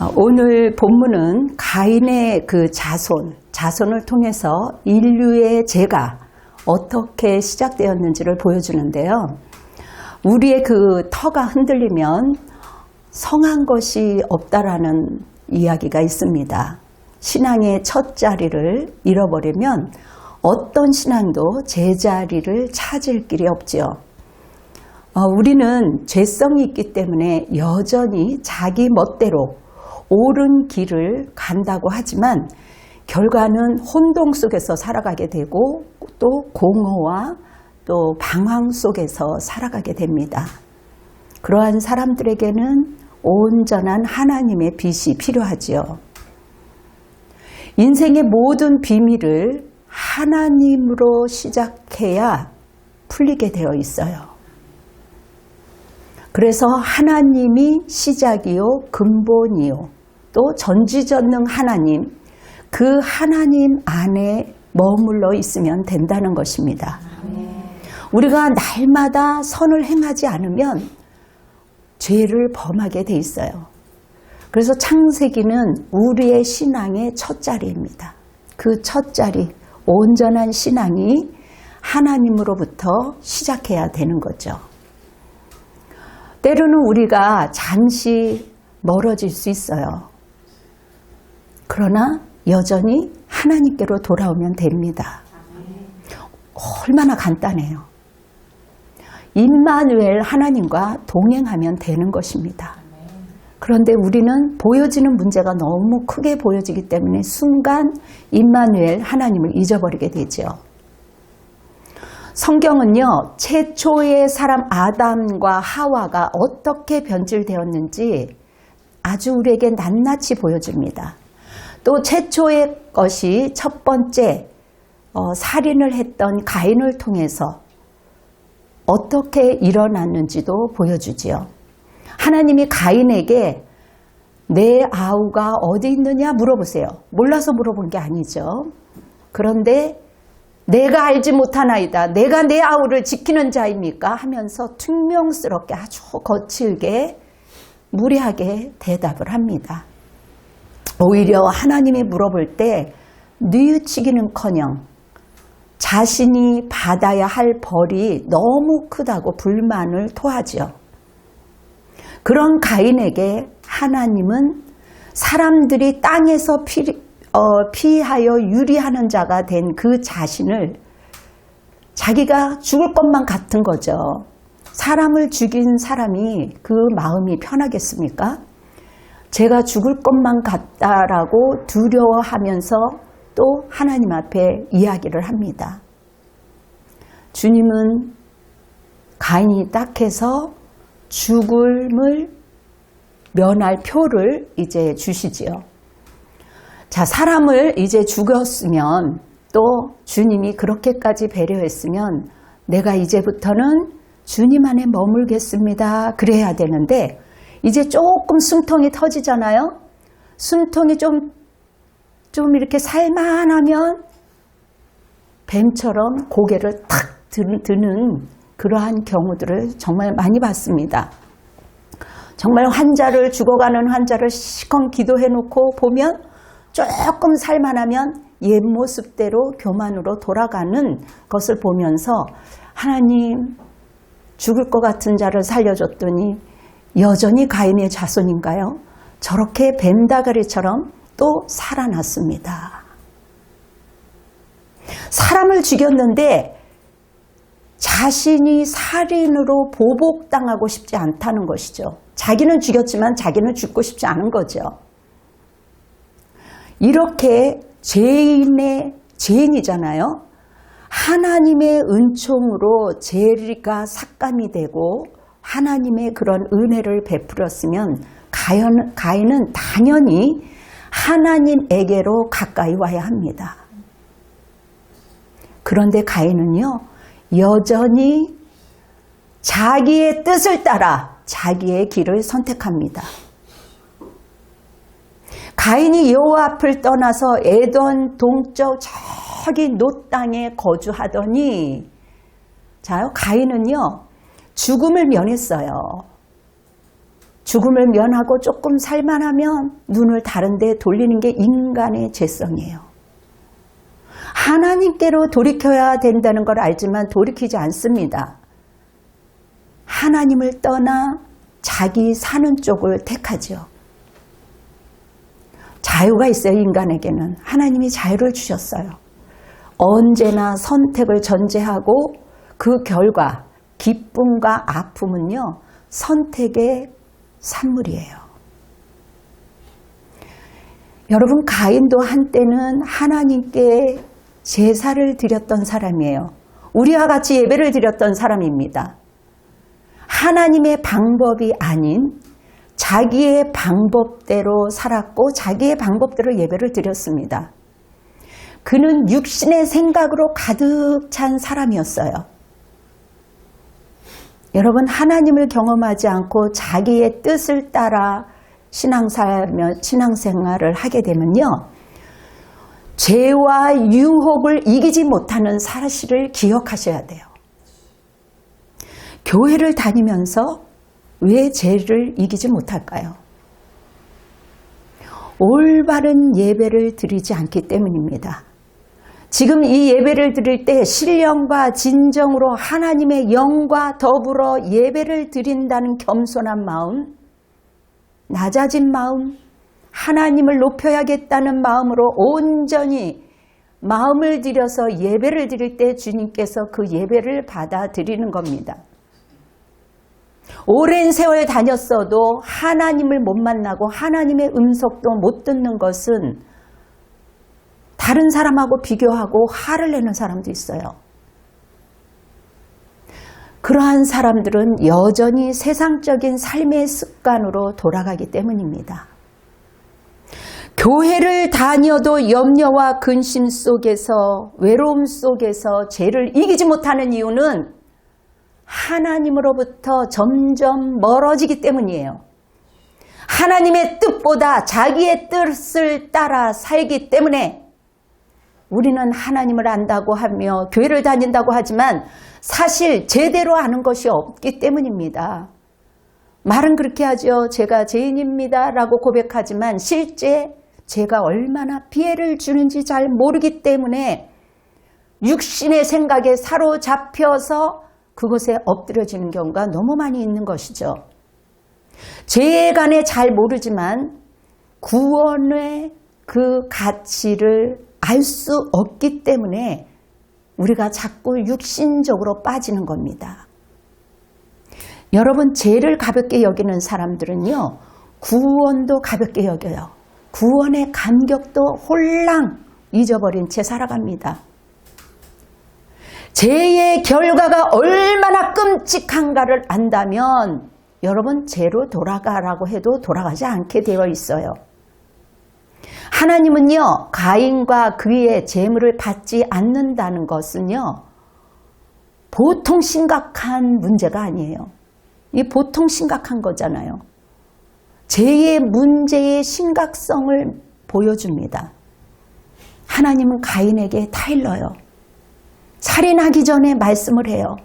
오늘 본문은 가인의 그 자손을 통해서 인류의 죄가 어떻게 시작되었는지를 보여주는데요. 우리의 그 터가 흔들리면 성한 것이 없다라는 이야기가 있습니다. 신앙의 첫 자리를 잃어버리면 어떤 신앙도 제자리를 찾을 길이 없지요. 우리는 죄성이 있기 때문에 여전히 자기 멋대로 옳은 길을 간다고 하지만 결과는 혼동 속에서 살아가게 되고 또 공허와 또 방황 속에서 살아가게 됩니다. 그러한 사람들에게는 온전한 하나님의 빛이 필요하지요. 인생의 모든 비밀을 하나님으로 시작해야 풀리게 되어 있어요. 그래서 하나님이 시작이요 근본이요 또 전지전능 하나님, 그 하나님 안에 머물러 있으면 된다는 것입니다. 우리가 날마다 선을 행하지 않으면 죄를 범하게 돼 있어요. 그래서 창세기는 우리의 신앙의 첫 자리입니다. 그 첫 자리, 온전한 신앙이 하나님으로부터 시작해야 되는 거죠. 때로는 우리가 잠시 멀어질 수 있어요. 그러나 여전히 하나님께로 돌아오면 됩니다. 얼마나 간단해요. 임마누엘 하나님과 동행하면 되는 것입니다. 그런데 우리는 보여지는 문제가 너무 크게 보여지기 때문에 순간 임마누엘 하나님을 잊어버리게 되죠. 성경은요, 최초의 사람 아담과 하와가 어떻게 변질되었는지 아주 우리에게 낱낱이 보여줍니다. 또 최초의 것이 첫 번째 살인을 했던 가인을 통해서 어떻게 일어났는지도 보여주지요. 하나님이 가인에게 내 아우가 어디 있느냐 물어보세요. 몰라서 물어본 게 아니죠. 그런데 내가 알지 못하나이다. 내가 내 아우를 지키는 자입니까? 하면서 퉁명스럽게 아주 거칠게 무례하게 대답을 합니다. 오히려 하나님이 물어볼 때 뉘우치기는커녕 자신이 받아야 할 벌이 너무 크다고 불만을 토하죠. 그런 가인에게 하나님은 사람들이 땅에서 피하여 유리하는 자가 된 그 자신을 자기가 죽을 것만 같은 거죠. 사람을 죽인 사람이 그 마음이 편하겠습니까? 제가 죽을 것만 같다라고 두려워하면서 또 하나님 앞에 이야기를 합니다. 주님은 가인이 딱해서 죽음을 면할 표를 이제 주시지요. 자, 사람을 이제 죽였으면 또 주님이 그렇게까지 배려했으면 내가 이제부터는 주님 안에 머물겠습니다. 그래야 되는데 이제 조금 숨통이 터지잖아요. 숨통이 좀 이렇게 살만하면 뱀처럼 고개를 탁 드는 그러한 경우들을 정말 많이 봤습니다. 정말 환자를 죽어가는 환자를 시컨 기도해놓고 보면 조금 살만하면 옛 모습대로 교만으로 돌아가는 것을 보면서 하나님 죽을 것 같은 자를 살려줬더니 여전히 가인의 자손인가요? 저렇게 뱀다가리처럼 또 살아났습니다. 사람을 죽였는데 자신이 살인으로 보복당하고 싶지 않다는 것이죠. 자기는 죽였지만 자기는 죽고 싶지 않은 거죠. 이렇게 죄인이잖아요. 하나님의 은총으로 죄가 삭감이 되고 하나님의 그런 은혜를 베풀었으면 가인은 당연히 하나님에게로 가까이 와야 합니다. 그런데 가인은요, 여전히 자기의 뜻을 따라 자기의 길을 선택합니다. 가인이 여호와 앞을 떠나서 에덴 동쪽 저기 놋 땅에 거주하더니, 자요, 가인은요 죽음을 면했어요. 죽음을 면하고 조금 살만하면 눈을 다른 데 돌리는 게 인간의 죄성이에요. 하나님께로 돌이켜야 된다는 걸 알지만 돌이키지 않습니다. 하나님을 떠나 자기 사는 쪽을 택하죠. 자유가 있어요. 인간에게는. 하나님이 자유를 주셨어요. 언제나 선택을 전제하고 그 결과 기쁨과 아픔은요, 선택의 산물이에요. 여러분, 가인도 한때는 하나님께 제사를 드렸던 사람이에요. 우리와 같이 예배를 드렸던 사람입니다. 하나님의 방법이 아닌 자기의 방법대로 살았고 자기의 방법대로 예배를 드렸습니다. 그는 육신의 생각으로 가득 찬 사람이었어요. 여러분, 하나님을 경험하지 않고 자기의 뜻을 따라 신앙생활을 하게 되면요, 죄와 유혹을 이기지 못하는 사실을 기억하셔야 돼요. 교회를 다니면서 왜 죄를 이기지 못할까요? 올바른 예배를 드리지 않기 때문입니다. 지금 이 예배를 드릴 때 신령과 진정으로 하나님의 영과 더불어 예배를 드린다는 겸손한 마음, 낮아진 마음, 하나님을 높여야겠다는 마음으로 온전히 마음을 들여서 예배를 드릴 때 주님께서 그 예배를 받아들이는 겁니다. 오랜 세월 다녔어도 하나님을 못 만나고 하나님의 음성도 못 듣는 것은 다른 사람하고 비교하고 화를 내는 사람도 있어요. 그러한 사람들은 여전히 세상적인 삶의 습관으로 돌아가기 때문입니다. 교회를 다녀도 염려와 근심 속에서, 외로움 속에서 죄를 이기지 못하는 이유는 하나님으로부터 점점 멀어지기 때문이에요. 하나님의 뜻보다 자기의 뜻을 따라 살기 때문에 우리는 하나님을 안다고 하며 교회를 다닌다고 하지만 사실 제대로 아는 것이 없기 때문입니다. 말은 그렇게 하죠. 제가 죄인입니다 라고 고백하지만 실제 제가 얼마나 피해를 주는지 잘 모르기 때문에 육신의 생각에 사로잡혀서 그것에 엎드려지는 경우가 너무 많이 있는 것이죠. 죄에 관해 잘 모르지만 구원의 그 가치를 알 수 없기 때문에 우리가 자꾸 육신적으로 빠지는 겁니다. 여러분, 죄를 가볍게 여기는 사람들은요, 구원도 가볍게 여겨요. 구원의 감격도 홀랑 잊어버린 채 살아갑니다. 죄의 결과가 얼마나 끔찍한가를 안다면 여러분, 죄로 돌아가라고 해도 돌아가지 않게 되어 있어요. 하나님은요, 가인과 그의 재물을 받지 않는다는 것은요, 보통 심각한 문제가 아니에요. 이 보통 심각한 거잖아요. 죄의 문제의 심각성을 보여줍니다. 하나님은 가인에게 타일러요. 살인하기 전에 말씀을 해요.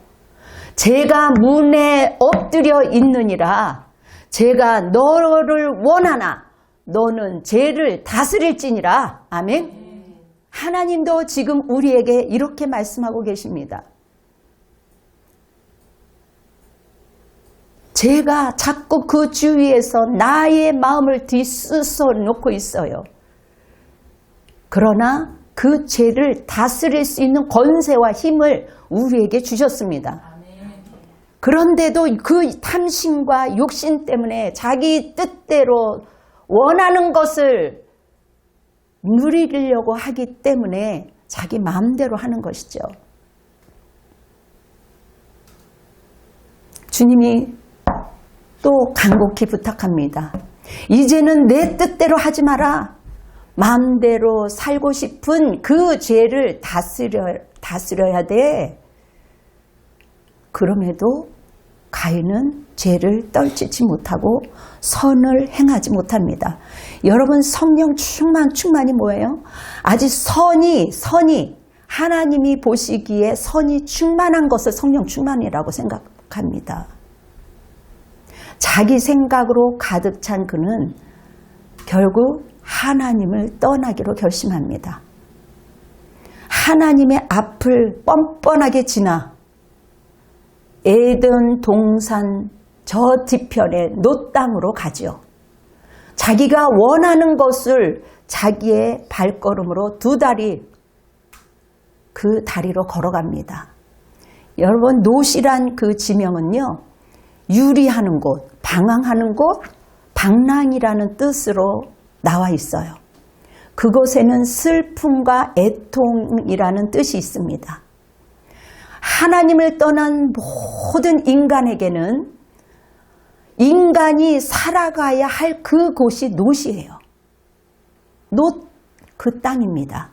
제가 문에 엎드려 있느니라. 제가 너를 원하나 너는 죄를 다스릴지니라. 아멘. 하나님도 지금 우리에게 이렇게 말씀하고 계십니다. 제가 자꾸 그 주위에서 나의 마음을 뒤쑤서 놓고 있어요. 그러나 그 죄를 다스릴 수 있는 권세와 힘을 우리에게 주셨습니다. 그런데도 그 탐심과 욕심 때문에 자기 뜻대로 원하는 것을 누리려고 하기 때문에 자기 마음대로 하는 것이죠. 주님이 또 간곡히 부탁합니다. 이제는 내 뜻대로 하지 마라. 마음대로 살고 싶은 그 죄를 다스려야 돼. 그럼에도 가인은 죄를 떨치지 못하고 선을 행하지 못합니다. 여러분, 성령 충만이 뭐예요? 아직 선이 하나님이 보시기에 선이 충만한 것을 성령 충만이라고 생각합니다. 자기 생각으로 가득 찬 그는 결국 하나님을 떠나기로 결심합니다. 하나님의 앞을 뻔뻔하게 지나 에덴 동산 저 뒤편의 놋 땅으로 가죠. 자기가 원하는 것을 자기의 발걸음으로 두 다리 그 다리로 걸어갑니다. 여러분, 놋이란 그 지명은요, 유리하는 곳, 방황하는 곳, 방랑이라는 뜻으로 나와 있어요. 그곳에는 슬픔과 애통이라는 뜻이 있습니다. 하나님을 떠난 모든 인간에게는 인간이 살아가야 할 그곳이 놋이에요. 놋, 그 땅입니다.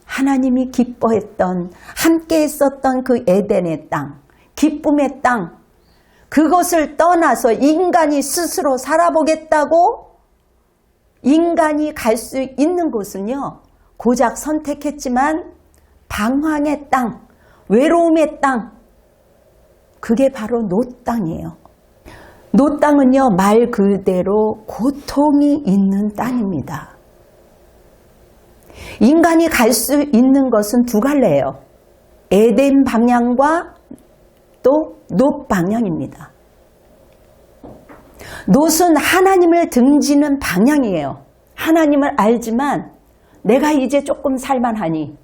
하나님이 기뻐했던, 함께 있었던 그 에덴의 땅, 기쁨의 땅, 그것을 떠나서 인간이 스스로 살아보겠다고 인간이 갈 수 있는 곳은요, 고작 선택했지만 방황의 땅, 외로움의 땅, 그게 바로 놋 땅이에요. 놋 땅은요, 말 그대로 고통이 있는 땅입니다. 인간이 갈 수 있는 것은 두 갈래예요. 에덴 방향과 또 놋 방향입니다. 놋은 하나님을 등지는 방향이에요. 하나님을 알지만 내가 이제 조금 살만하니,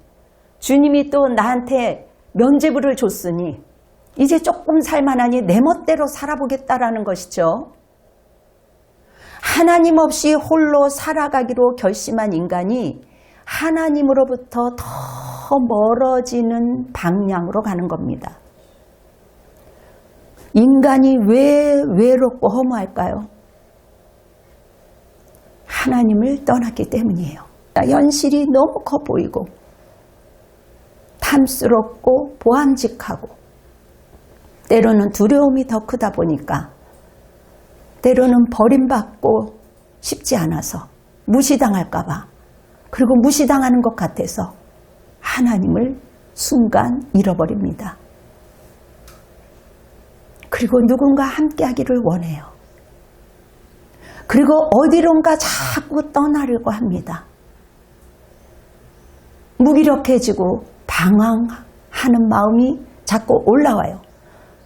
주님이 또 나한테 면죄부를 줬으니 이제 조금 살만하니 내 멋대로 살아보겠다라는 것이죠. 하나님 없이 홀로 살아가기로 결심한 인간이 하나님으로부터 더 멀어지는 방향으로 가는 겁니다. 인간이 왜 외롭고 허무할까요? 하나님을 떠났기 때문이에요. 현실이 너무 커 보이고 탐스럽고 보암직하고 때로는 두려움이 더 크다 보니까 때로는 버림받고 싶지 않아서 무시당할까 봐, 그리고 무시당하는 것 같아서 하나님을 순간 잃어버립니다. 그리고 누군가 함께하기를 원해요. 그리고 어디론가 자꾸 떠나려고 합니다. 무기력해지고 방황하는 마음이 자꾸 올라와요.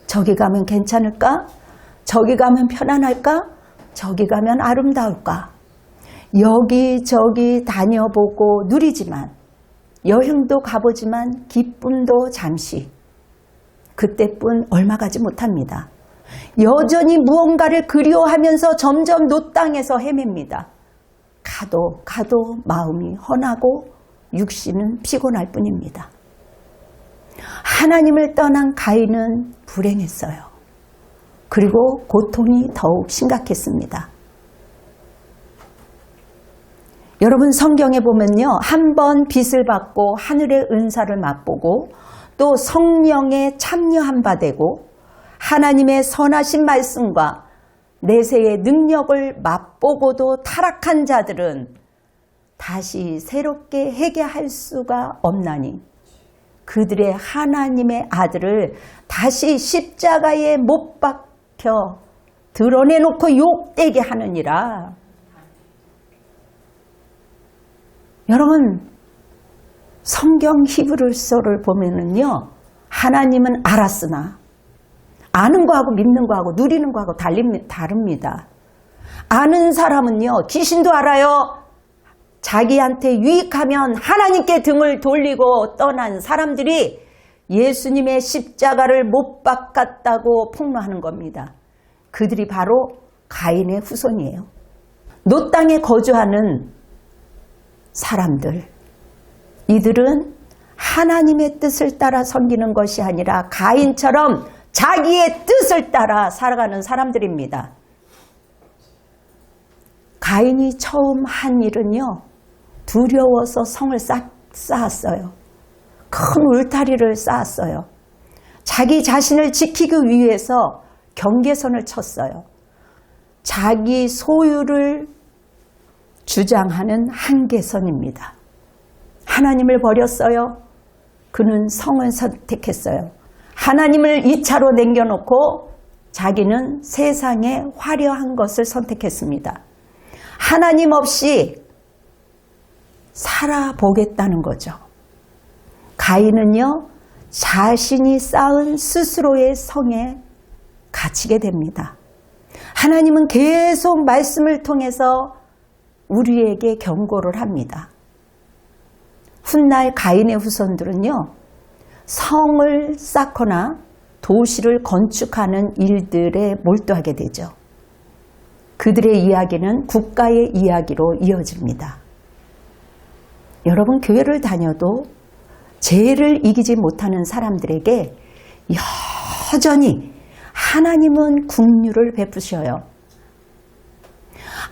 저기 가면 괜찮을까? 저기 가면 편안할까? 저기 가면 아름다울까? 여기저기 다녀보고 누리지만, 여행도 가보지만 기쁨도 잠시, 그때뿐 얼마 가지 못합니다. 여전히 무언가를 그리워하면서 점점 놋 땅에서 헤맵니다. 가도 마음이 헌하고 육신은 피곤할 뿐입니다. 하나님을 떠난 가인은 불행했어요. 그리고 고통이 더욱 심각했습니다. 여러분, 성경에 보면요, 한 번 빚을 받고 하늘의 은사를 맛보고 또 성령에 참여한 바 되고 하나님의 선하신 말씀과 내세의 능력을 맛보고도 타락한 자들은 다시 새롭게 회개할 수가 없나니 그들의 하나님의 아들을 다시 십자가에 못 박혀 드러내놓고 욕되게 하느니라. 여러분, 성경 히브리서를 보면은요, 하나님은 알았으나 아는 거하고 믿는 거하고 누리는 거하고 다릅니다. 아는 사람은요, 귀신도 알아요. 자기한테 유익하면 하나님께 등을 돌리고 떠난 사람들이 예수님의 십자가를 못 박았다고 폭로하는 겁니다. 그들이 바로 가인의 후손이에요. 놋 땅에 거주하는 사람들, 이들은 하나님의 뜻을 따라 섬기는 것이 아니라 가인처럼 자기의 뜻을 따라 살아가는 사람들입니다. 가인이 처음 한 일은요, 두려워서 성을 쌓았어요. 큰 울타리를 쌓았어요. 자기 자신을 지키기 위해서 경계선을 쳤어요. 자기 소유를 주장하는 한계선입니다. 하나님을 버렸어요. 그는 성을 선택했어요. 하나님을 2차로 남겨놓고 자기는 세상에 화려한 것을 선택했습니다. 하나님 없이 살아보겠다는 거죠. 가인은요, 자신이 쌓은 스스로의 성에 갇히게 됩니다. 하나님은 계속 말씀을 통해서 우리에게 경고를 합니다. 훗날 가인의 후손들은요, 성을 쌓거나 도시를 건축하는 일들에 몰두하게 되죠. 그들의 이야기는 국가의 이야기로 이어집니다. 여러분, 교회를 다녀도 죄를 이기지 못하는 사람들에게 여전히 하나님은 긍휼을 베푸셔요.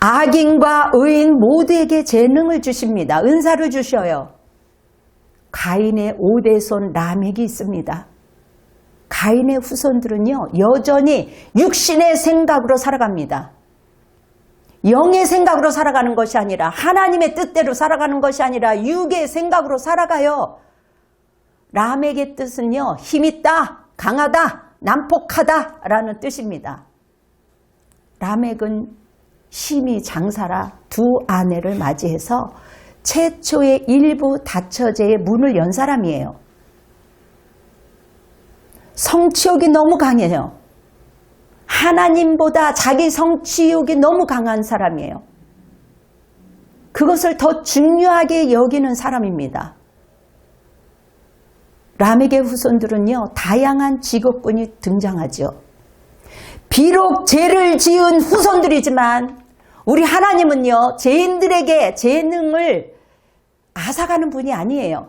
악인과 의인 모두에게 재능을 주십니다. 은사를 주셔요. 가인의 5대손 라멕이 있습니다. 가인의 후손들은요, 여전히 육신의 생각으로 살아갑니다. 영의 생각으로 살아가는 것이 아니라, 하나님의 뜻대로 살아가는 것이 아니라 육의 생각으로 살아가요. 라멕의 뜻은요, 힘있다, 강하다, 난폭하다 라는 뜻입니다. 라멕은 심히 장사라 두 아내를 맞이해서 최초의 일부 다처제의 문을 연 사람이에요. 성취욕이 너무 강해요. 하나님보다 자기 성취욕이 너무 강한 사람이에요. 그것을 더 중요하게 여기는 사람입니다. 라멕의 후손들은요, 다양한 직업군이 등장하죠. 비록 죄를 지은 후손들이지만 우리 하나님은요, 죄인들에게 재능을 앗아가는 분이 아니에요.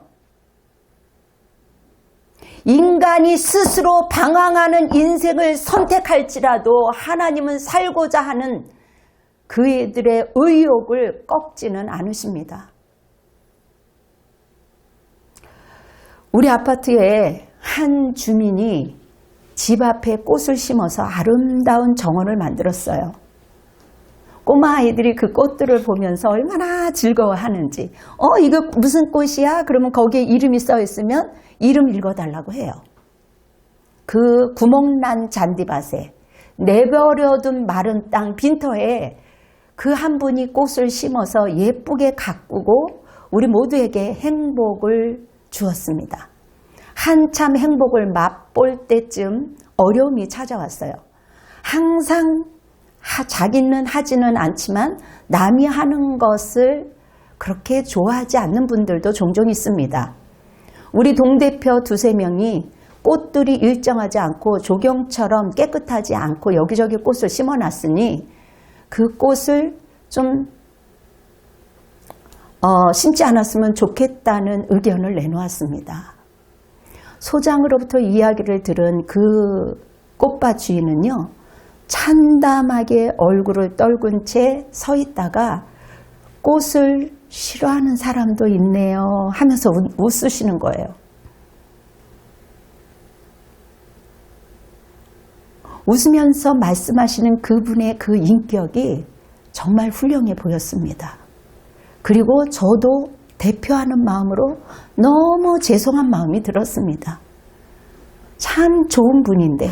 인간이 스스로 방황하는 인생을 선택할지라도 하나님은 살고자 하는 그들의 의욕을 꺾지는 않으십니다. 우리 아파트에 한 주민이 집 앞에 꽃을 심어서 아름다운 정원을 만들었어요. 꼬마 아이들이 그 꽃들을 보면서 얼마나 즐거워하는지, 이거 무슨 꽃이야? 그러면 거기에 이름이 써 있으면 이름 읽어달라고 해요. 그 구멍난 잔디밭에 내버려둔 마른 땅 빈터에 그 한 분이 꽃을 심어서 예쁘게 가꾸고 우리 모두에게 행복을 주었습니다. 한참 행복을 맛볼 때쯤 어려움이 찾아왔어요. 항상 자기는 하지는 않지만 남이 하는 것을 그렇게 좋아하지 않는 분들도 종종 있습니다. 우리 동대표 2-3명이 꽃들이 일정하지 않고 조경처럼 깨끗하지 않고 여기저기 꽃을 심어놨으니 그 꽃을 좀 심지 않았으면 좋겠다는 의견을 내놓았습니다. 소장으로부터 이야기를 들은 그 꽃밭 주인은요, 참담하게 얼굴을 떨군 채 서 있다가 꽃을 싫어하는 사람도 있네요 하면서 웃으시는 거예요. 웃으면서 말씀하시는 그분의 그 인격이 정말 훌륭해 보였습니다. 그리고 저도 대표하는 마음으로 너무 죄송한 마음이 들었습니다. 참 좋은 분인데,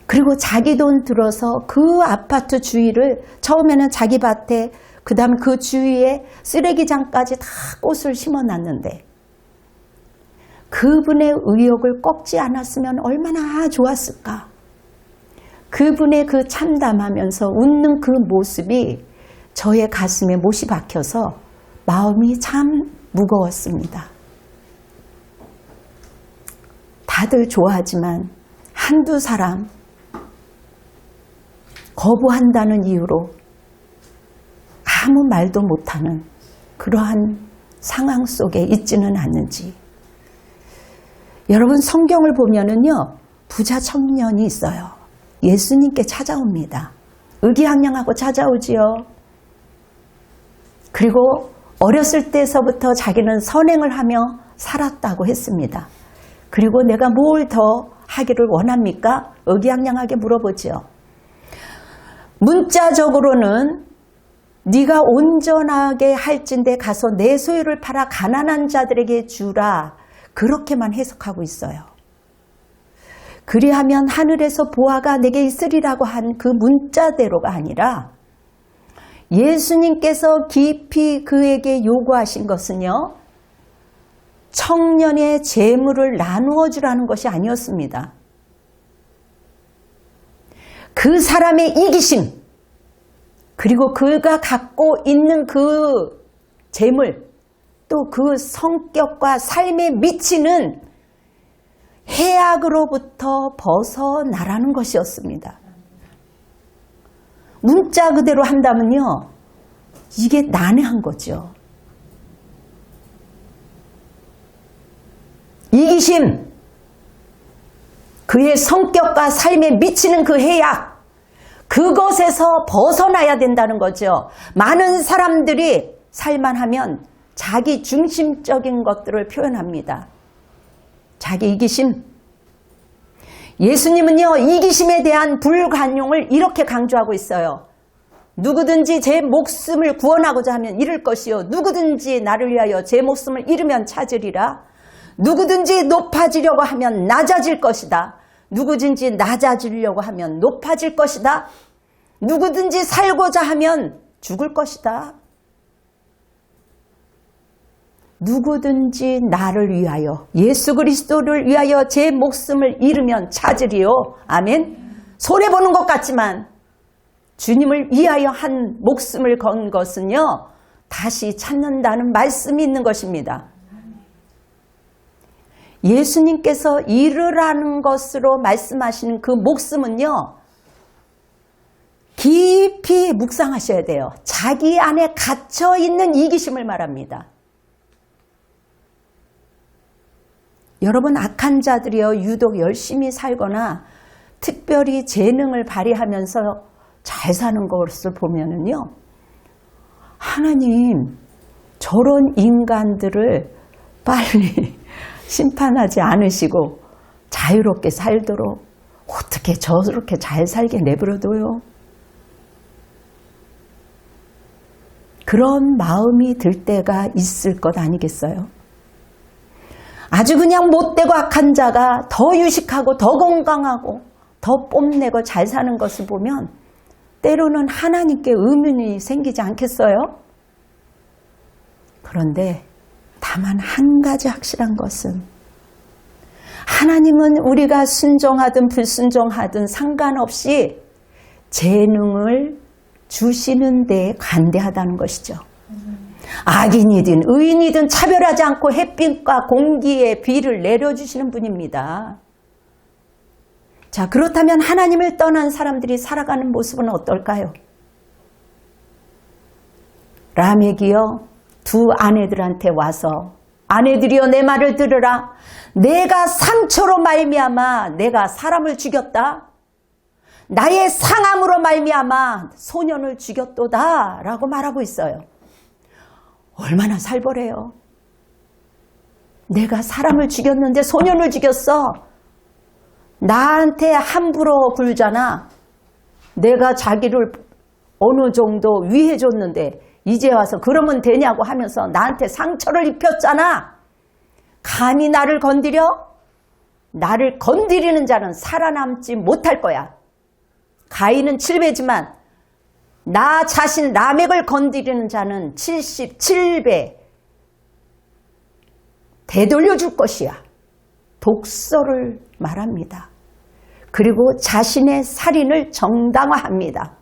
그리고 자기 돈 들어서 그 아파트 주위를 처음에는 자기 밭에, 그 다음 그 주위에 쓰레기장까지 다 꽃을 심어놨는데 그분의 의욕을 꺾지 않았으면 얼마나 좋았을까. 그분의 그 참담하면서 웃는 그 모습이 저의 가슴에 못이 박혀서 마음이 참 무거웠습니다. 다들 좋아하지만 한두 사람 거부한다는 이유로 아무 말도 못하는 그러한 상황 속에 있지는 않는지. 여러분, 성경을 보면은요, 부자 청년이 있어요. 예수님께 찾아옵니다. 의기양양하고 찾아오지요. 그리고 어렸을 때서부터 자기는 선행을 하며 살았다고 했습니다. 그리고 내가 뭘 더 하기를 원합니까? 의기양양하게 물어보지요. 문자적으로는 네가 온전하게 할진대 가서 내 소유를 팔아 가난한 자들에게 주라, 그렇게만 해석하고 있어요. 그리하면 하늘에서 보화가 내게 있으리라고 한 그 문자대로가 아니라 예수님께서 깊이 그에게 요구하신 것은요, 청년의 재물을 나누어 주라는 것이 아니었습니다. 그 사람의 이기심, 그리고 그가 갖고 있는 그 재물, 또 그 성격과 삶에 미치는 해악으로부터 벗어나라는 것이었습니다. 문자 그대로 한다면요, 이게 난해한 거죠. 이기심, 그의 성격과 삶에 미치는 그 해악, 그것에서 벗어나야 된다는 거죠. 많은 사람들이 살만하면 자기 중심적인 것들을 표현합니다. 자기 이기심. 예수님은요, 이기심에 대한 불관용을 이렇게 강조하고 있어요. 누구든지 제 목숨을 구원하고자 하면 잃을 것이요, 누구든지 나를 위하여 제 목숨을 잃으면 찾으리라. 누구든지 높아지려고 하면 낮아질 것이다. 누구든지 낮아지려고 하면 높아질 것이다. 누구든지 살고자 하면 죽을 것이다. 누구든지 나를 위하여, 예수 그리스도를 위하여 제 목숨을 잃으면 찾으리요. 아멘. 손해보는 것 같지만 주님을 위하여 한 목숨을 건 것은요, 다시 찾는다는 말씀이 있는 것입니다. 예수님께서 잃으라는 것으로 말씀하시는 그 목숨은요, 깊이 묵상하셔야 돼요. 자기 안에 갇혀있는 이기심을 말합니다. 여러분, 악한 자들이요, 유독 열심히 살거나 특별히 재능을 발휘하면서 잘 사는 것을 보면은요, 하나님, 저런 인간들을 빨리 심판하지 않으시고 자유롭게 살도록 어떻게 저렇게 잘 살게 내버려둬요? 그런 마음이 들 때가 있을 것 아니겠어요? 아주 그냥 못되고 악한 자가 더 유식하고 더 건강하고 더 뽐내고 잘 사는 것을 보면 때로는 하나님께 의문이 생기지 않겠어요? 그런데 다만 한 가지 확실한 것은, 하나님은 우리가 순종하든 불순종하든 상관없이 재능을 주시는 데에 관대하다는 것이죠. 악인이든 의인이든 차별하지 않고 햇빛과 공기에 비를 내려주시는 분입니다. 자, 그렇다면 하나님을 떠난 사람들이 살아가는 모습은 어떨까요? 라멕이요, 두 아내들한테 와서, 아내들이여 내 말을 들으라. 내가 상처로 말미암아 내가 사람을 죽였다. 나의 상함으로 말미암아 소년을 죽였도다 라고 말하고 있어요. 얼마나 살벌해요. 내가 사람을 죽였는데 소년을 죽였어. 나한테 함부로 굴잖아. 내가 자기를 어느 정도 위해줬는데 이제 와서 그러면 되냐고 하면서 나한테 상처를 입혔잖아. 감히 나를 건드려? 나를 건드리는 자는 살아남지 못할 거야. 가인은 7배지만 나 자신 라멕을 건드리는 자는 77배 되돌려 줄 것이야. 독서를 말합니다. 그리고 자신의 살인을 정당화합니다.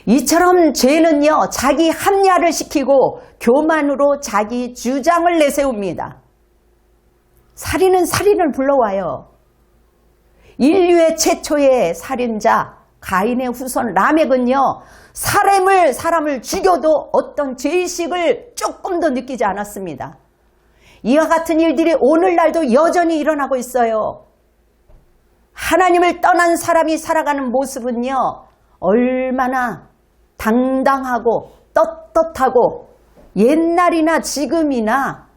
이처럼 죄는요, 자기 합리화를 시키고 교만으로 자기 주장을 내세웁니다. 살인은 살인을 불러와요. 인류의 최초의 살인자 가인의 후손 라멕은요, 사람을 죽여도 어떤 죄의식을 조금 더 느끼지 않았습니다. 이와 같은 일들이 오늘날도 여전히 일어나고 있어요. 하나님을 떠난 사람이 살아가는 모습은요, 얼마나 당당하고 떳떳하고 옛날이나 지금이나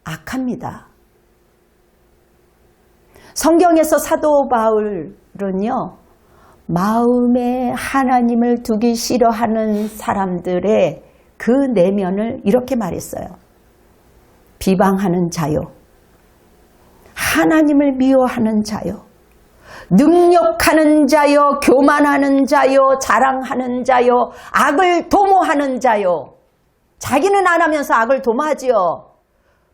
악합니다. 성경에서 사도 바울은요, 마음에 하나님을 두기 싫어하는 사람들의 그 내면을 이렇게 말했어요. 비방하는 자요, 하나님을 미워하는 자요, 능욕하는 자요, 교만하는 자요, 자랑하는 자요, 악을 도모하는 자요. 자기는 안 하면서 악을 도모하지요.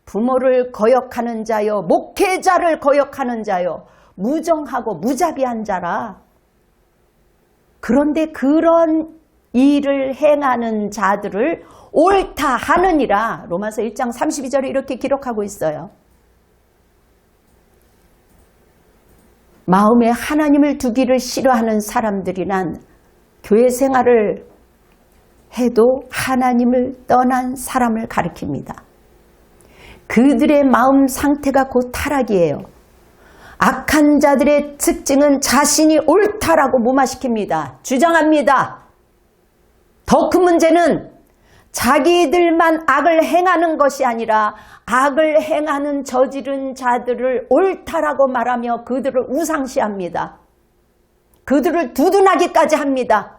부모를 거역하는 자요, 목회자를 거역하는 자요, 무정하고 무자비한 자라. 그런데 그런 일을 행하는 자들을 옳다 하느니라. 로마서 1장 32절에 이렇게 기록하고 있어요. 마음에 하나님을 두기를 싫어하는 사람들이란 교회 생활을 해도 하나님을 떠난 사람을 가리킵니다. 그들의 마음 상태가 곧 타락이에요. 악한 자들의 특징은 자신이 옳다라고 무마시킵니다. 주장합니다. 더 큰 문제는 자기들만 악을 행하는 것이 아니라 악을 행하는 저지른 자들을 옳다라고 말하며 그들을 우상시합니다. 그들을 두둔하기까지 합니다.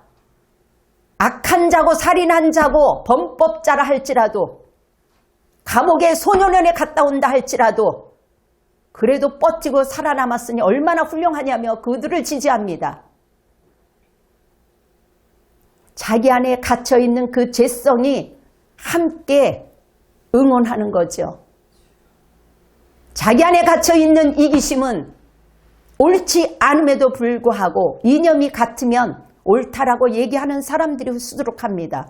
악한 자고 살인한 자고 범법자라 할지라도, 감옥에 소년원에 갔다 온다 할지라도 그래도 뻗치고 살아남았으니 얼마나 훌륭하냐며 그들을 지지합니다. 자기 안에 갇혀있는 그 죄성이 함께 응원하는 거죠. 자기 안에 갇혀있는 이기심은 옳지 않음에도 불구하고 이념이 같으면 옳다라고 얘기하는 사람들이 수두룩합니다.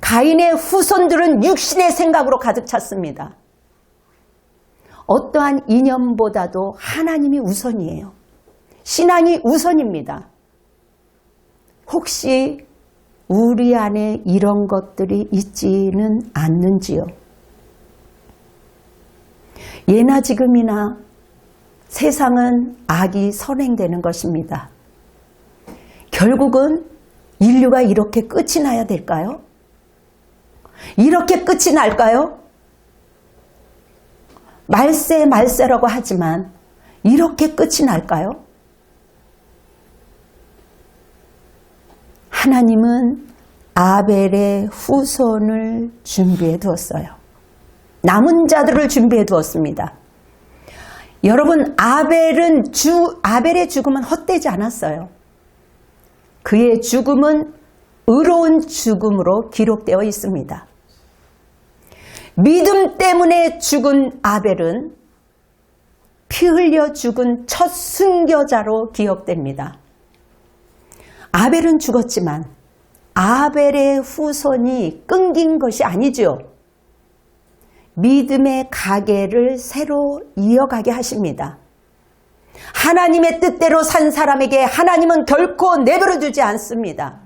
가인의 후손들은 육신의 생각으로 가득 찼습니다. 어떠한 이념보다도 하나님이 우선이에요. 신앙이 우선입니다. 혹시 우리 안에 이런 것들이 있지는 않는지요? 예나 지금이나 세상은 악이 선행되는 것입니다. 결국은 인류가 이렇게 끝이 나야 될까요? 이렇게 끝이 날까요? 말세라고 하지만 이렇게 끝이 날까요? 하나님은 아벨의 후손을 준비해 두었어요. 남은 자들을 준비해 두었습니다. 여러분, 아벨의 죽음은 헛되지 않았어요. 그의 죽음은 의로운 죽음으로 기록되어 있습니다. 믿음 때문에 죽은 아벨은 피 흘려 죽은 첫 순교자로 기억됩니다. 아벨은 죽었지만 아벨의 후손이 끊긴 것이 아니죠. 믿음의 가계를 새로 이어가게 하십니다. 하나님의 뜻대로 산 사람에게 하나님은 결코 내버려두지 않습니다.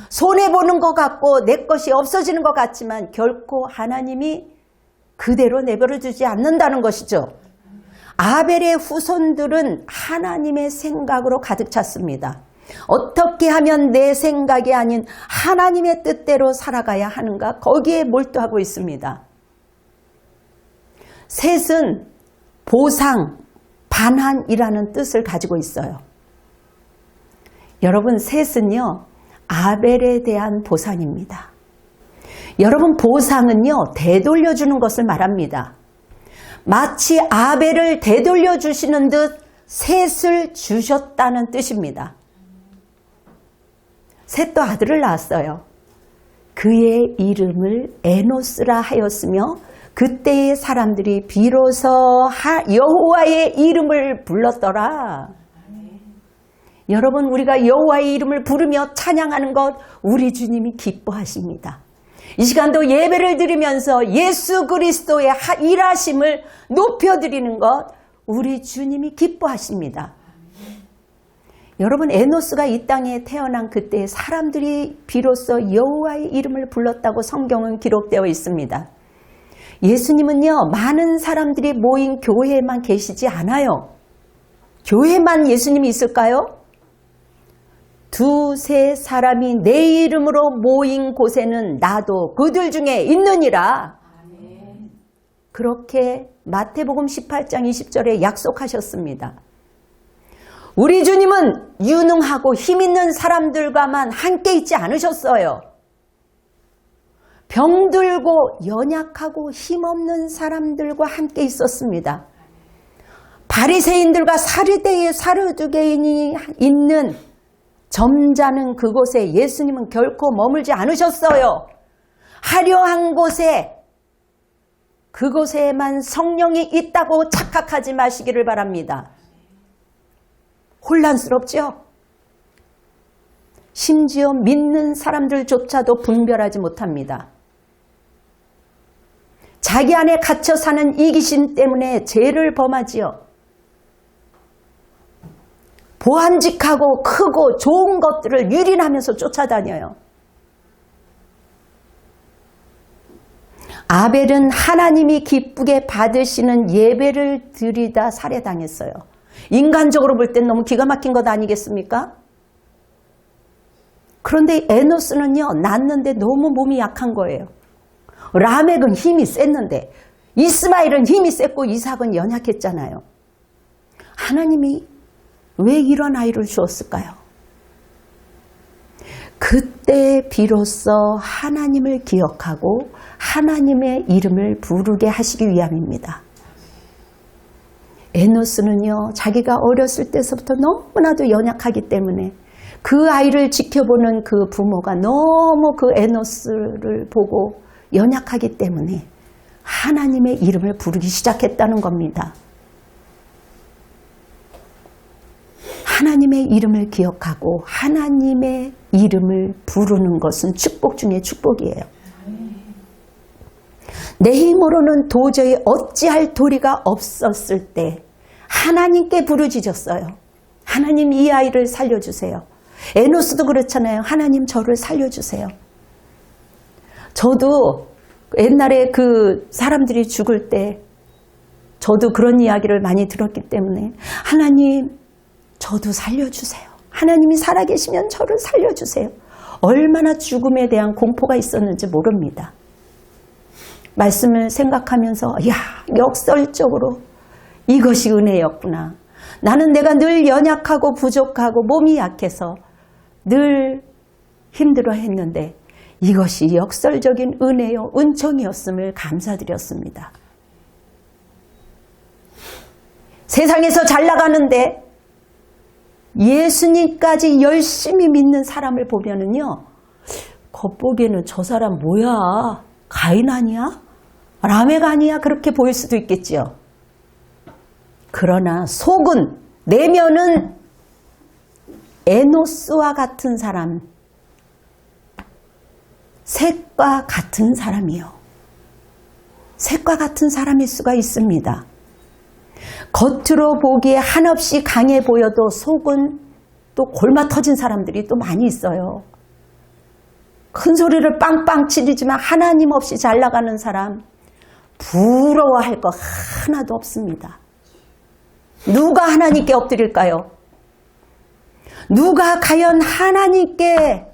손해보는 것 같고 내 것이 없어지는 것 같지만 결코 하나님이 그대로 내버려두지 않는다는 것이죠. 아벨의 후손들은 하나님의 생각으로 가득 찼습니다. 어떻게 하면 내 생각이 아닌 하나님의 뜻대로 살아가야 하는가, 거기에 몰두하고 있습니다. 셋은 보상, 반환이라는 뜻을 가지고 있어요. 여러분, 셋은요, 아벨에 대한 보상입니다. 여러분, 보상은요, 되돌려주는 것을 말합니다. 마치 아벨을 되돌려주시는 듯 셋을 주셨다는 뜻입니다. 셋도 아들을 낳았어요. 그의 이름을 에노스라 하였으며 그때의 사람들이 비로소 여호와의 이름을 불렀더라. 여러분, 우리가 여호와의 이름을 부르며 찬양하는 것, 우리 주님이 기뻐하십니다. 이 시간도 예배를 드리면서 예수 그리스도의 일하심을 높여드리는 것, 우리 주님이 기뻐하십니다. 여러분, 에노스가 이 땅에 태어난 그때 사람들이 비로소 여호와의 이름을 불렀다고 성경은 기록되어 있습니다. 예수님은요, 많은 사람들이 모인 교회에만 계시지 않아요. 교회만 예수님이 있을까요? 두세 사람이 내 이름으로 모인 곳에는 나도 그들 중에 있느니라. 그렇게 마태복음 18장 20절에 약속하셨습니다. 우리 주님은 유능하고 힘 있는 사람들과만 함께 있지 않으셨어요. 병들고 연약하고 힘없는 사람들과 함께 있었습니다. 바리새인들과 사두개인이 있는 점잖은 그곳에 예수님은 결코 머물지 않으셨어요. 화려한 곳에, 그곳에만 성령이 있다고 착각하지 마시기를 바랍니다. 혼란스럽죠? 심지어 믿는 사람들조차도 분별하지 못합니다. 자기 안에 갇혀 사는 이기심 때문에 죄를 범하지요. 보암직하고 크고 좋은 것들을 유린하면서 쫓아다녀요. 아벨은 하나님이 기쁘게 받으시는 예배를 드리다 살해당했어요. 인간적으로 볼 땐 너무 기가 막힌 것 아니겠습니까? 그런데 에노스는요, 낳는데 너무 몸이 약한 거예요. 라멕은 힘이 셌는데 이스마엘은 힘이 셌고 이삭은 연약했잖아요. 하나님이 왜 이런 아이를 주었을까요? 그때 비로소 하나님을 기억하고 하나님의 이름을 부르게 하시기 위함입니다. 에노스는요, 자기가 어렸을 때서부터 너무나도 연약하기 때문에 그 아이를 지켜보는 그 부모가 너무 그 에노스를 보고 연약하기 때문에 하나님의 이름을 부르기 시작했다는 겁니다. 하나님의 이름을 기억하고 하나님의 이름을 부르는 것은 축복 중에 축복이에요. 내 힘으로는 도저히 어찌할 도리가 없었을 때 하나님께 부르짖었어요. 하나님, 이 아이를 살려주세요. 에노스도 그렇잖아요. 하나님, 저를 살려주세요. 저도 옛날에 그 사람들이 죽을 때 저도 그런 이야기를 많이 들었기 때문에 하나님, 저도 살려주세요. 하나님이 살아계시면 저를 살려주세요. 얼마나 죽음에 대한 공포가 있었는지 모릅니다. 말씀을 생각하면서 역설적으로 이것이 은혜였구나. 나는 내가 늘 연약하고 부족하고 몸이 약해서 늘 힘들어했는데 이것이 역설적인 은혜요, 은총이었음을 감사드렸습니다. 세상에서 잘 나가는데 예수님까지 열심히 믿는 사람을 보면은요, 겉보기에는 저 사람 뭐야? 가인 아니야? 라멕 아니야? 그렇게 보일 수도 있겠지요. 그러나 속은, 내면은 에노스와 같은 사람, 셋과 같은 사람이요. 셋과 같은 사람일 수가 있습니다. 겉으로 보기에 한없이 강해 보여도 속은 또 골마 터진 사람들이 또 많이 있어요. 큰 소리를 빵빵 치르지만 하나님 없이 잘 나가는 사람, 부러워할 거 하나도 없습니다. 누가 하나님께 엎드릴까요? 누가 과연 하나님께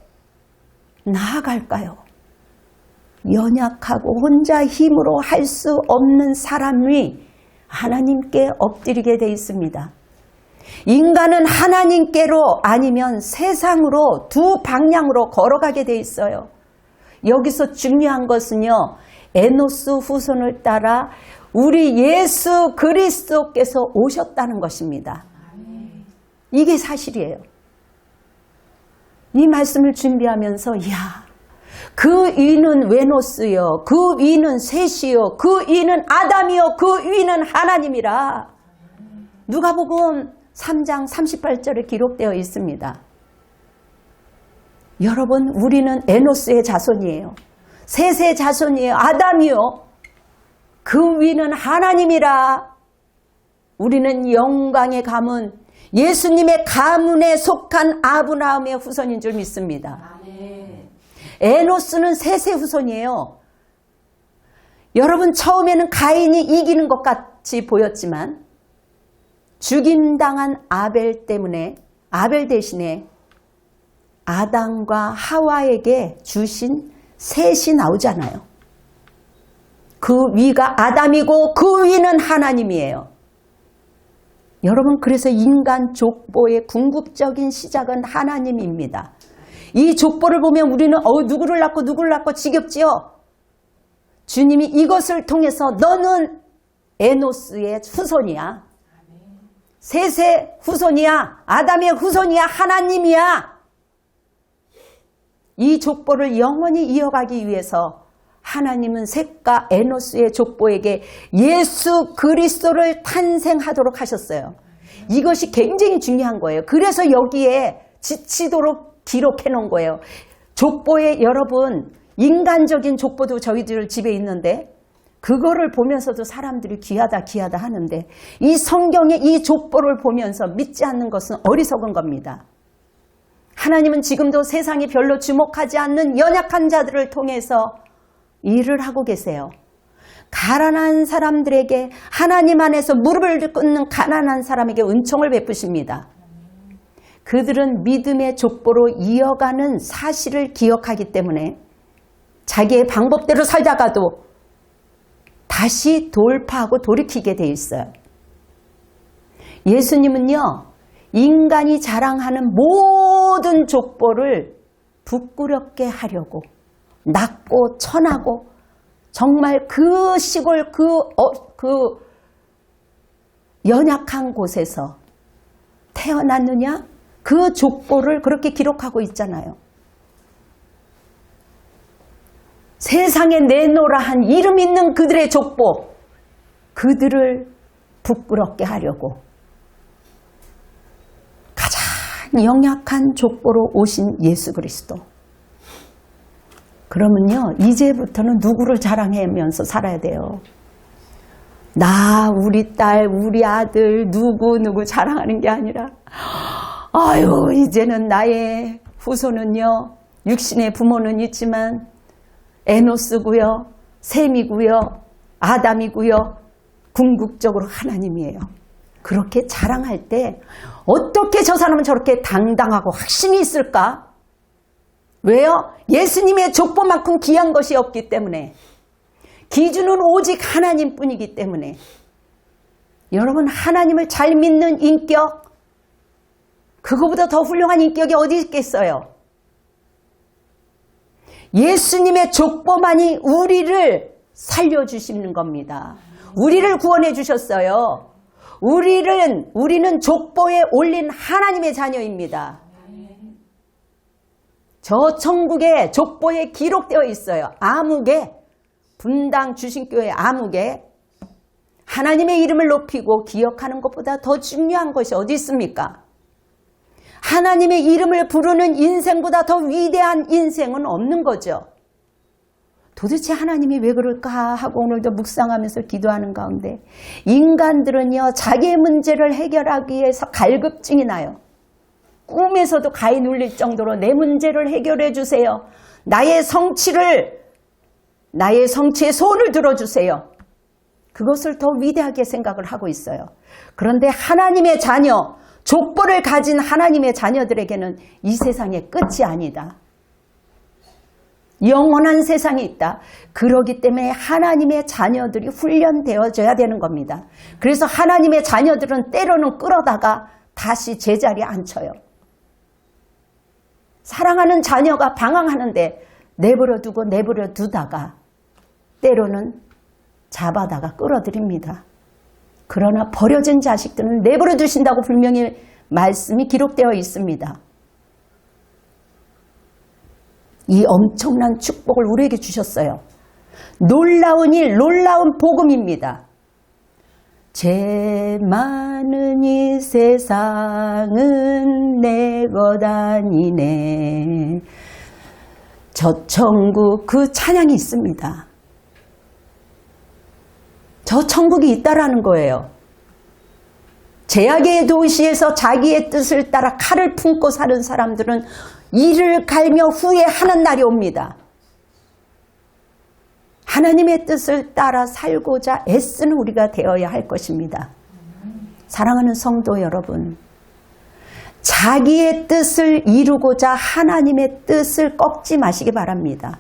나아갈까요? 연약하고 혼자 힘으로 할 수 없는 사람이 하나님께 엎드리게 돼 있습니다. 인간은 하나님께로 아니면 세상으로 두 방향으로 걸어가게 돼 있어요. 여기서 중요한 것은요, 에노스 후손을 따라 우리 예수 그리스도께서 오셨다는 것입니다. 이게 사실이에요. 이 말씀을 준비하면서 그 위는 웨노스요, 그 위는 셋이요, 그 위는 아담이요, 그 위는 하나님이라 누가복음 3장 38절에 기록되어 있습니다. 여러분, 우리는 에노스의 자손이에요. 셋의 자손이에요. 아담이요, 그 위는 하나님이라. 우리는 영광의 가문, 예수님의 가문에 속한 아브라함의 후손인 줄 믿습니다. 에노스는 셋의 후손이에요. 여러분, 처음에는 가인이 이기는 것 같이 보였지만 죽임당한 아벨 때문에, 아벨 대신에 아담과 하와에게 주신 셋이 나오잖아요. 그 위가 아담이고 그 위는 하나님이에요. 여러분, 그래서 인간 족보의 궁극적인 시작은 하나님입니다. 이 족보를 보면 우리는 누구를 낳고 누구를 낳고 지겹지요? 주님이 이것을 통해서 너는 에노스의 후손이야. 셋의 후손이야. 아담의 후손이야. 하나님이야. 이 족보를 영원히 이어가기 위해서 하나님은 셋과 에노스의 족보에게 예수 그리스도를 탄생하도록 하셨어요. 이것이 굉장히 중요한 거예요. 그래서 여기에 지치도록 기록해 놓은 거예요. 족보에 여러분 인간적인 족보도 저희들 집에 있는데 그거를 보면서도 사람들이 귀하다 귀하다 하는데 이 성경의 이 족보를 보면서 믿지 않는 것은 어리석은 겁니다. 하나님은 지금도 세상이 별로 주목하지 않는 연약한 자들을 통해서 일을 하고 계세요. 가난한 사람들에게 하나님 안에서 무릎을 꿇는 가난한 사람에게 은총을 베푸십니다. 그들은 믿음의 족보로 이어가는 사실을 기억하기 때문에 자기의 방법대로 살다가도 다시 돌파하고 돌이키게 돼 있어요. 예수님은요, 인간이 자랑하는 모든 족보를 부끄럽게 하려고 낮고 천하고 정말 그 시골 그 연약한 곳에서 태어났느냐? 그 족보를 그렇게 기록하고 있잖아요. 세상에 내놓으라 한 이름 있는 그들의 족보, 그들을 부끄럽게 하려고 가장 연약한 족보로 오신 예수 그리스도. 그러면요, 이제부터는 누구를 자랑하면서 살아야 돼요? 나, 우리 딸, 우리 아들, 누구 자랑하는 게 아니라 아유, 이제는 나의 후손은요, 육신의 부모는 있지만 에노스고요, 셈이고요, 아담이고요, 궁극적으로 하나님이에요. 그렇게 자랑할 때 어떻게 저 사람은 저렇게 당당하고 확신이 있을까? 왜요? 예수님의 족보만큼 귀한 것이 없기 때문에. 기준은 오직 하나님뿐이기 때문에. 여러분, 하나님을 잘 믿는 인격, 그거보다 더 훌륭한 인격이 어디 있겠어요? 예수님의 족보만이 우리를 살려주시는 겁니다. 우리를 구원해 주셨어요. 우리는 족보에 올린 하나님의 자녀입니다. 저 천국의 족보에 기록되어 있어요. 암흑에, 분당 주신교회 암흑에 하나님의 이름을 높이고 기억하는 것보다 더 중요한 것이 어디 있습니까? 하나님의 이름을 부르는 인생보다 더 위대한 인생은 없는 거죠. 도대체 하나님이 왜 그럴까 하고 오늘도 묵상하면서 기도하는 가운데 인간들은요, 자기의 문제를 해결하기 위해서 갈급증이 나요. 꿈에서도 가히 눌릴 정도로 내 문제를 해결해 주세요. 나의 성취의 소원을 들어주세요. 그것을 더 위대하게 생각을 하고 있어요. 그런데 하나님의 자녀, 족보를 가진 하나님의 자녀들에게는 이 세상의 끝이 아니다. 영원한 세상이 있다. 그러기 때문에 하나님의 자녀들이 훈련되어져야 되는 겁니다. 그래서 하나님의 자녀들은 때로는 끌어다가 다시 제자리에 앉혀요. 사랑하는 자녀가 방황하는데 내버려 두다가 때로는 잡아다가 끌어들입니다. 그러나 버려진 자식들은 내버려 두신다고 분명히 말씀이 기록되어 있습니다. 이 엄청난 축복을 우리에게 주셨어요. 놀라운 일, 놀라운 복음입니다. 죄 많은 이 세상은 내 것 아니네. 저 천국, 그 찬양이 있습니다. 저 천국이 있다라는 거예요. 제약의 도시에서 자기의 뜻을 따라 칼을 품고 사는 사람들은 이를 갈며 후회하는 날이 옵니다. 하나님의 뜻을 따라 살고자 애쓰는 우리가 되어야 할 것입니다. 사랑하는 성도 여러분, 자기의 뜻을 이루고자 하나님의 뜻을 꺾지 마시기 바랍니다.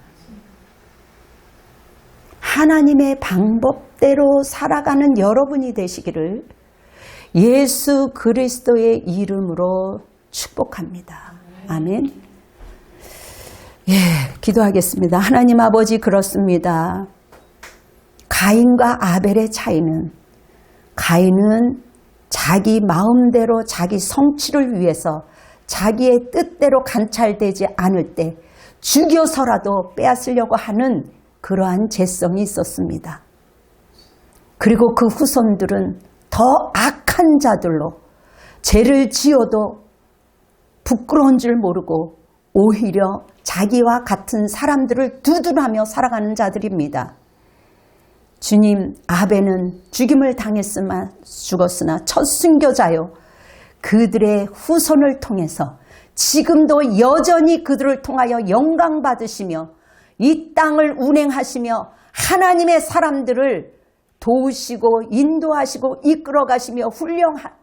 하나님의 방법대로 살아가는 여러분이 되시기를 예수 그리스도의 이름으로 축복합니다. 아멘. 예, 기도하겠습니다. 하나님 아버지, 그렇습니다. 가인과 아벨의 차이는, 가인은 자기 마음대로 자기 성취를 위해서 자기의 뜻대로 관찰되지 않을 때 죽여서라도 빼앗으려고 하는 그러한 죄성이 있었습니다. 그리고 그 후손들은 더 악한 자들로 죄를 지어도 부끄러운 줄 모르고 오히려 자기와 같은 사람들을 두둔하며 살아가는 자들입니다. 주님, 아벨은 죽임을 당했으나 죽었으나 첫 순교자요. 그들의 후손을 통해서 지금도 여전히 그들을 통하여 영광 받으시며 이 땅을 운행하시며 하나님의 사람들을 도우시고 인도하시고 이끌어 가시며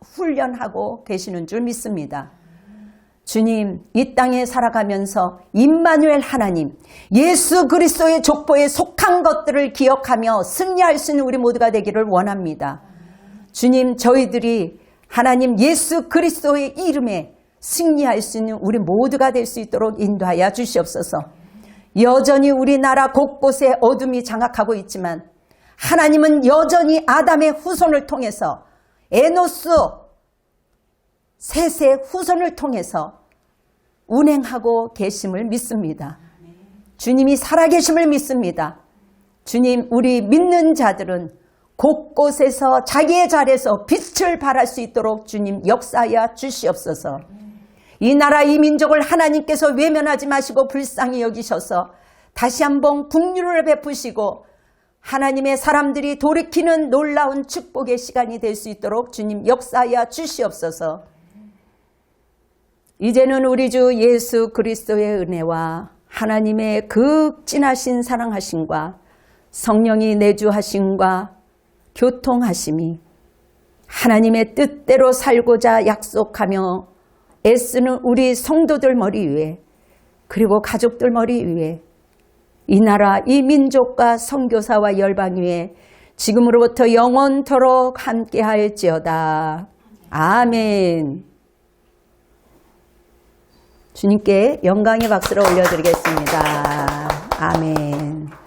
훈련하고 계시는 줄 믿습니다. 주님, 이 땅에 살아가면서 임마누엘 하나님, 예수 그리스도의 족보에 속한 것들을 기억하며 승리할 수 있는 우리 모두가 되기를 원합니다. 주님, 저희들이 하나님 예수 그리스도의 이름에 승리할 수 있는 우리 모두가 될 수 있도록 인도하여 주시옵소서. 여전히 우리나라 곳곳에 어둠이 장악하고 있지만 하나님은 여전히 아담의 후손을 통해서 에노스 셋의 후손을 통해서 운행하고 계심을 믿습니다. 주님이 살아계심을 믿습니다. 주님, 우리 믿는 자들은 곳곳에서 자기의 자리에서 빛을 발할 수 있도록 주님 역사하여 주시옵소서. 이 나라 이 민족을 하나님께서 외면하지 마시고 불쌍히 여기셔서 다시 한번 긍휼을 베푸시고 하나님의 사람들이 돌이키는 놀라운 축복의 시간이 될 수 있도록 주님 역사하여 주시옵소서. 이제는 우리 주 예수 그리스도의 은혜와 하나님의 극진하신 사랑하심과 성령이 내주하심과 교통하심이 하나님의 뜻대로 살고자 약속하며 애쓰는 우리 성도들 머리 위에 그리고 가족들 머리 위에 이 나라 이 민족과 선교사와 열방 위에 지금으로부터 영원토록 함께할지어다. 아멘. 주님께 영광의 박수를 올려드리겠습니다. 아멘.